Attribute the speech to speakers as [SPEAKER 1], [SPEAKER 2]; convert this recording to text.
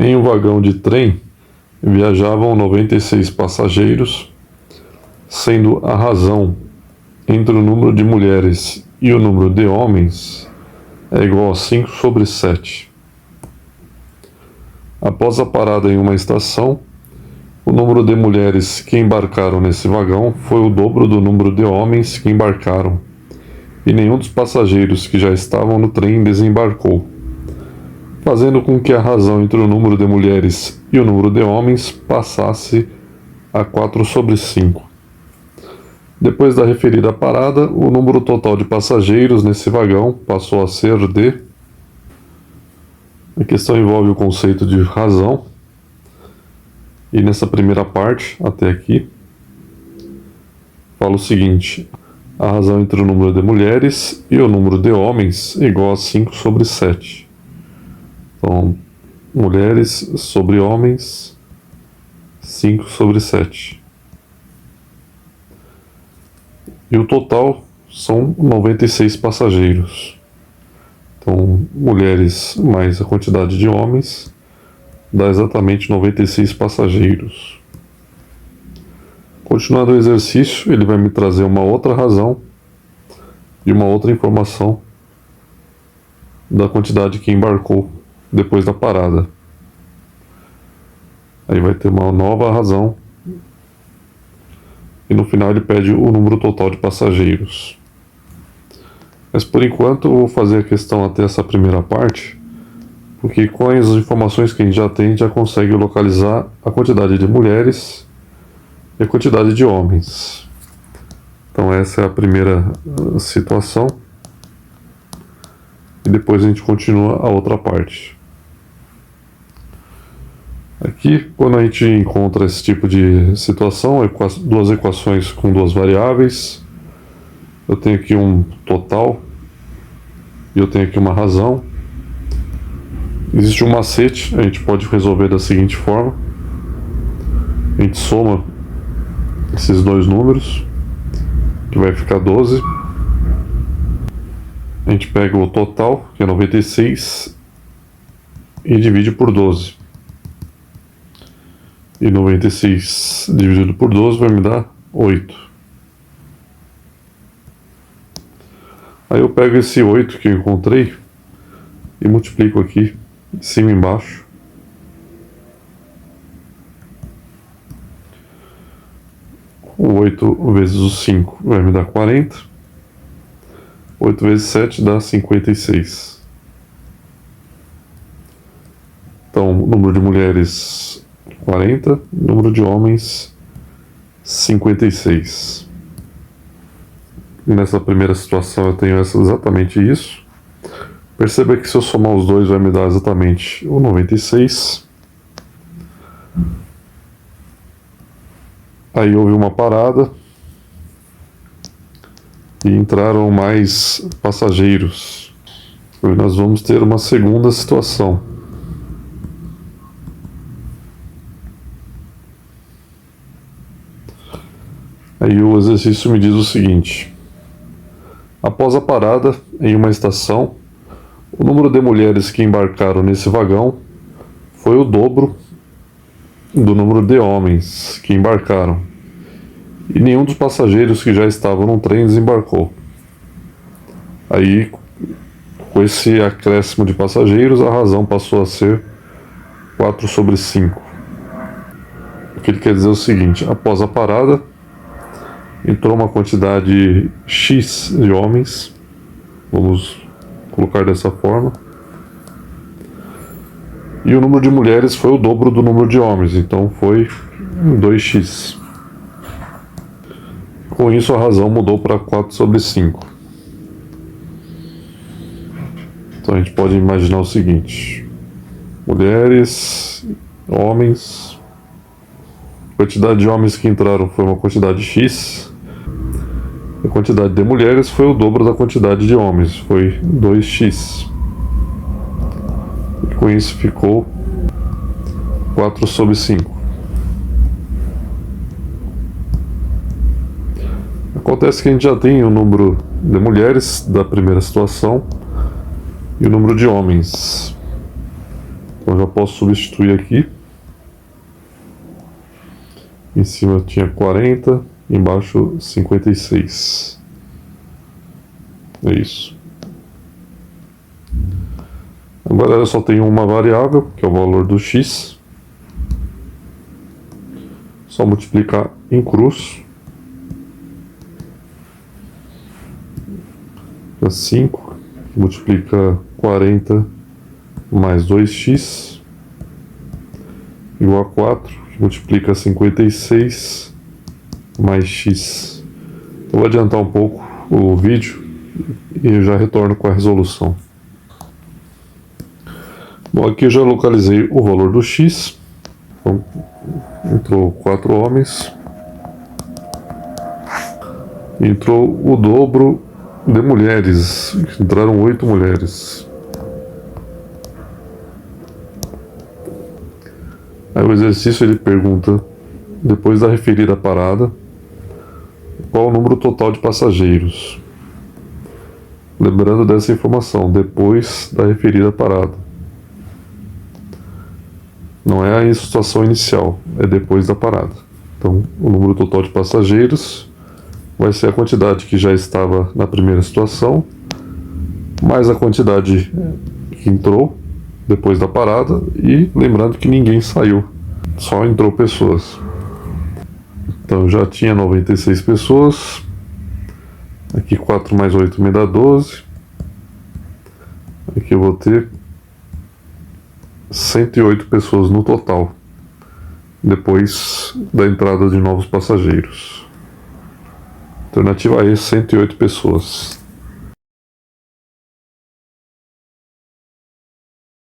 [SPEAKER 1] Em um vagão de trem viajavam 96 passageiros, sendo a razão entre o número de mulheres e o número de homens é igual a 5/7. Após a parada em uma estação, o número de mulheres que embarcaram nesse vagão foi o dobro do número de homens que embarcaram, e nenhum dos passageiros que já estavam no trem desembarcou, fazendo com que a razão entre o número de mulheres e o número de homens passasse a 4/5. Depois da referida parada, o número total de passageiros nesse vagão passou a ser de... A questão envolve o conceito de razão, e nessa primeira parte, até aqui, fala o seguinte: a razão entre o número de mulheres e o número de homens é igual a 5/7. Então, mulheres sobre homens, 5/7. E o total são 96 passageiros. Então, mulheres mais a quantidade de homens dá exatamente 96 passageiros. Continuando o exercício, ele vai me trazer uma outra razão e uma outra informação da quantidade que embarcou depois da parada. Aí vai ter uma nova razão e no final ele pede o número total de passageiros. Mas por enquanto eu vou fazer a questão até essa primeira parte, porque com as informações que a gente já tem, a gente já consegue localizar a quantidade de mulheres e a quantidade de homens. Então essa é a primeira situação. E depois a gente continua a outra parte. Aqui, quando a gente encontra esse tipo de situação, duas equações com duas variáveis, eu tenho aqui um total e eu tenho aqui uma razão. Existe um macete, a gente pode resolver da seguinte forma: a gente soma esses dois números, que vai ficar 12. A gente pega o total, que é 96, e divide por 12. E 96 dividido por 12 vai me dar 8. Aí eu pego esse 8 que eu encontrei e multiplico aqui, de cima e embaixo. O 8 vezes o 5 vai me dar 40. 8 vezes 7 dá 56. Então, número de mulheres 40, número de homens 56. Nessa primeira situação eu tenho exatamente isso. Perceba que se eu somar os dois vai me dar exatamente o 96. Aí houve uma parada e entraram mais passageiros. E nós vamos ter uma segunda situação. Aí o exercício me diz o seguinte: após a parada em uma estação, o número de mulheres que embarcaram nesse vagão foi o dobro do número de homens que embarcaram, e nenhum dos passageiros que já estavam no trem desembarcou. Aí, com esse acréscimo de passageiros, a razão passou a ser 4/5. O que ele quer dizer é o seguinte: após a parada, entrou uma quantidade X de homens, vamos colocar dessa forma, e o número de mulheres foi o dobro do número de homens, então foi 2x. Com isso a razão mudou para 4/5. Então a gente pode imaginar o seguinte: mulheres, homens, a quantidade de homens que entraram foi uma quantidade X, a quantidade de mulheres foi o dobro da quantidade de homens, foi 2x. E com isso ficou 4/5. Acontece que a gente já tem o número de mulheres da primeira situação e o número de homens. Então já posso substituir aqui. Em cima tinha 40, embaixo 56. É isso. Agora eu só tenho uma variável, que é o valor do x. Só multiplicar em cruz. É 5, que multiplica 40 mais 2x, igual a 4, que multiplica 56 mais x. Eu vou adiantar um pouco o vídeo e eu já retorno com a resolução. Bom, aqui eu já localizei o valor do x. Então, entrou 4 homens. Entrou o dobro de mulheres. Entraram 8 mulheres. Aí o exercício ele pergunta, depois da referida parada, qual o número total de passageiros. Lembrando dessa informação, depois da referida parada. Não é a situação inicial, é depois da parada. Então, o número total de passageiros vai ser a quantidade que já estava na primeira situação, mais a quantidade que entrou depois da parada, e lembrando que ninguém saiu, só entrou pessoas. Então já tinha 96 pessoas, aqui 4 mais 8 me dá 12, aqui eu vou ter 108 pessoas no total, depois da entrada de novos passageiros. Alternativa E, 108 pessoas.